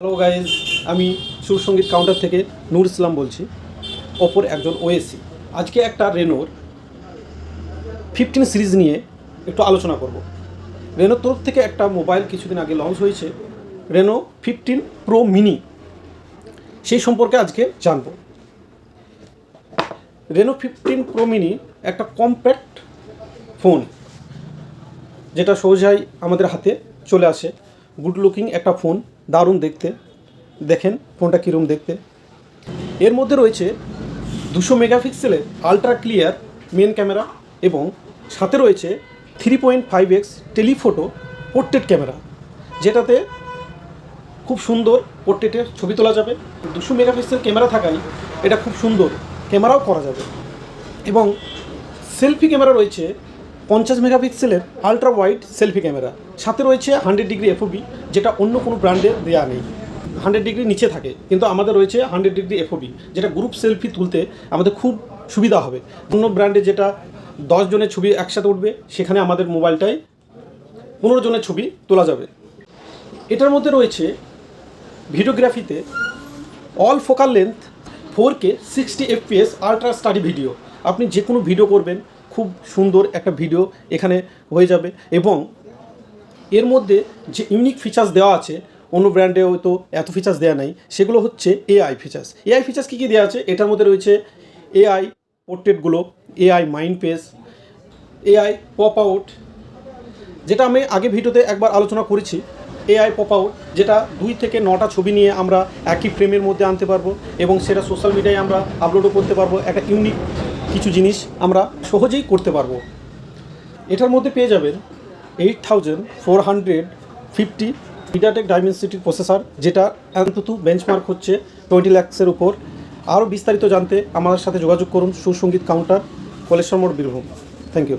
Hello guys, আমি সুরসঙ্গীত counter থেকে নূর ইসলাম বলছি, অপর একজন ওএসি। আজকে একটা রেনোর 15 সিরিজ নিয়ে একটু আলোচনা করব। রেনোর তরফ থেকে একটা মোবাইল কিছুদিন আগে লঞ্চ হয়েছে, রেনো 15 প্রো মিনি, সেই সম্পর্কে আজকে জানব। রেনো 15 প্রো মিনি একটা কম্প্যাক্ট ফোন, যেটা সহজেই আমাদের হাতে চলে আসে। গুড লুকিং একটা ফোন, দারুণ দেখতে। দেখেন ফোনটা কীরকম দেখতে। এর মধ্যে রয়েছে 200 মেগাপিক্সেলের আলট্রা ক্লিয়ার মেন ক্যামেরা এবং সাথে রয়েছে 3.5x টেলিফোটো পোর্ট্রেট ক্যামেরা, যেটাতে খুব সুন্দর পোর্ট্রেটের ছবি তোলা যাবে। 200 মেগাপিক্সেল ক্যামেরা থাকায় এটা খুব সুন্দর ক্যামেরাও করা যাবে। এবং সেলফি ক্যামেরা রয়েছে 50 মেগাপিক্সেলের আলট্রা ওয়াইড সেলফি ক্যামেরা, সাথে রয়েছে 100 ডিগ্রি এফওবি, যেটা অন্য কোনো ব্র্যান্ডে দেওয়া নেই। 100 ডিগ্রি নিচে থাকে, কিন্তু আমাদের রয়েছে 100 ডিগ্রি এফওবি, যেটা গ্রুপ সেলফি তুলতে আমাদের খুব সুবিধা হবে। অন্য ব্র্যান্ডে যেটা 10 জনের ছবি একসাথে উঠবে, সেখানে আমাদের মোবাইলটায় 15 জনের ছবি তোলা যাবে। এটার মধ্যে রয়েছে ভিডিওগ্রাফিতে all focal length 4K 60 FPS ultra steady video. আপনি যে কোনো ভিডিও করবেন, খুব সুন্দর একটা ভিডিও এখানে হয়ে যাবে। এবং এর মধ্যে যে ইউনিক ফিচার্স দেওয়া আছে, অন্য ব্র্যান্ডে হয়তো এত ফিচার্স দেওয়া নাই, সেগুলো হচ্ছে এআই ফিচার্স। এআই ফিচার্স কী কী দেওয়া আছে? এটার মধ্যে রয়েছে এআই পোর্ট্রেটগুলো, AI mind page, AI pop out, যেটা আমি আগে ভিডিওতে একবার আলোচনা করেছি। এআই পপ আউট, যেটা 2 থেকে 9টা ছবি নিয়ে আমরা একই ফ্রেমের মধ্যে আনতে পারবো এবং সেটা সোশ্যাল মিডিয়ায় আমরা আপলোডও করতে পারবো। একটা ইউনিক কিছু জিনিস আমরা সহজেই করতে পারবো। এটার মধ্যে পেয়ে যাবেন 8450 মিডিয়াটেক ডাইমেনসিটির প্রসেসর, যেটা অন্তত বেঞ্চমার্ক হচ্ছে 20 লাখসের উপর। আরও বিস্তারিত জানতে আমাদের সাথে যোগাযোগ করুন। সুরসঙ্গীত কাউন্টার, কলেশ্বর মোড়, বীরভূম। Thank you.